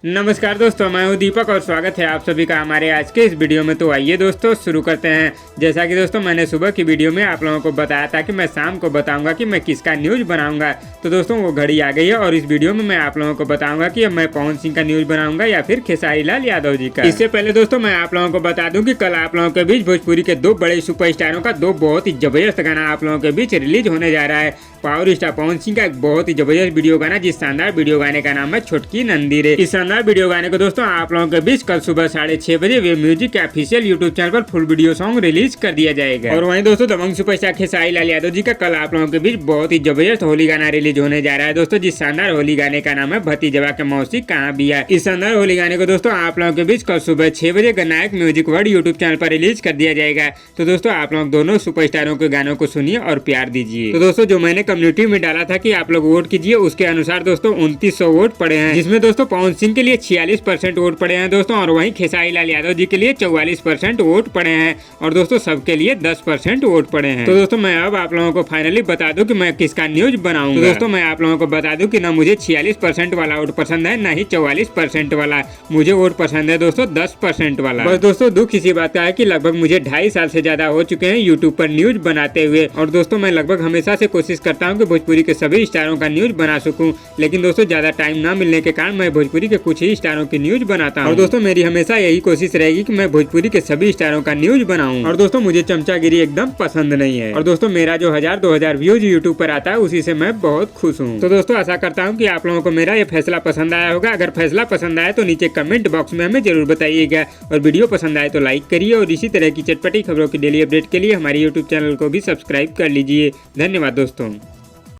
नमस्कार दोस्तों, मैं हूं दीपक और स्वागत है आप सभी का हमारे आज के इस वीडियो में। तो आइए दोस्तों शुरू करते हैं। जैसा कि दोस्तों मैंने सुबह की वीडियो में आप लोगों को बताया था कि मैं शाम को बताऊंगा कि मैं किसका न्यूज़ बनाऊंगा। तो दोस्तों वो घड़ी आ गई है और इस वीडियो में मैं आप लोगों को बताऊंगा कि मैं पवन सिंह का न्यूज़ बनाऊंगा या फिर खेसारी लाल यादव जी का। इससे पहले दोस्तों मैं आप लोगों को बता दूं कि कल आप लोगों के बीच भोजपुरी के दो बड़े सुपरस्टारों का दो बहुत ही जबरदस्त गाना आप लोगों के बीच रिलीज होने जा रहा है। पावर स्टार पवन सिंह का एक बहुत ही जबरदस्त वीडियो गाना, जिस शानदार वीडियो गाने का नाम है छोटकी नंदी रे। इस शानदार वीडियो गाने को दोस्तों आप लोगों के बीच कल सुबह 6:30 बजे वे म्यूजिक के ऑफिशियल यूट्यूब चैनल पर फुल वीडियो सॉन्ग रिलीज कर दिया जाएगा। और वहीं दोस्तों दबंग सुपरस्टार खेसारी लाल यादव जी का कल आप लोगों के बीच बहुत ही जबरदस्त होली गाना रिलीज होने जा रहा है दोस्तों, जिस शानदार होली गाने का नाम है भतीजवा के मौसी कहाँ बिया। इस शानदार होली गाने को दोस्तों आप लोगों के बीच कल सुबह 6 बजे गनायक म्यूजिक वर्ल्ड यूट्यूब चैनल पर रिलीज कर दिया जाएगा। तो दोस्तों आप लोग दोनों सुपरस्टारों के गानों को सुनिए और प्यार दीजिए। तो दोस्तों जो मैंने कम्युनिटी में डाला था कि आप लोग वोट कीजिए, उसके अनुसार दोस्तों 2900 वोट पड़े हैं, जिसमें दोस्तों पवन सिंह के लिए 46% वोट पड़े हैं दोस्तों, और वहीं खेसारी लाल यादव जी के लिए 44% वोट पड़े हैं, और दोस्तों सबके लिए 10% वोट पड़े हैं। तो दोस्तों मैं अब आप लोगों को फाइनली बता दूं कि मैं किसका न्यूज बनाऊंगा। तो दोस्तों मैं आप लोगों को बता दूं कि ना मुझे 46% वाला वोट पसंद है, ना ही 44% वाला। मुझे वोट पसंद है दोस्तों 10% वाला। बस दोस्तों दुख इसी बात का है कि लगभग मुझे 2.5 साल से ज्यादा हो चुके हैं यूट्यूब पर न्यूज बनाते हुए, और दोस्तों मैं लगभग हमेशा से कोशिश करता हूँ कि भोजपुरी के सभी स्टारों का न्यूज बना सकूं, लेकिन दोस्तों ज्यादा टाइम ना मिलने के कारण मैं भोजपुरी के कुछ ही स्टारों की न्यूज बनाता हूं। और दोस्तों मेरी हमेशा यही कोशिश रहेगी कि मैं भोजपुरी के सभी स्टारों का न्यूज बनाऊं। और दोस्तों मुझे चमचागिरी एकदम पसंद नहीं है, और दोस्तों मेरा जो 1000-2000 व्यूज यूट्यूब पर आता है उसी से मैं बहुत खुश हूँ। तो दोस्तों आशा करता हूँ कि आप लोगों को मेरा ये फैसला पसंद आया होगा। अगर फैसला पसंद आया तो नीचे कमेंट बॉक्स में हमें जरूर बताइएगा, और वीडियो पसंद आए तो लाइक करिए, और इसी तरह की चटपटी खबरों की डेली अपडेट के लिए हमारे यूट्यूब चैनल को भी सब्सक्राइब कर लीजिए। धन्यवाद दोस्तों।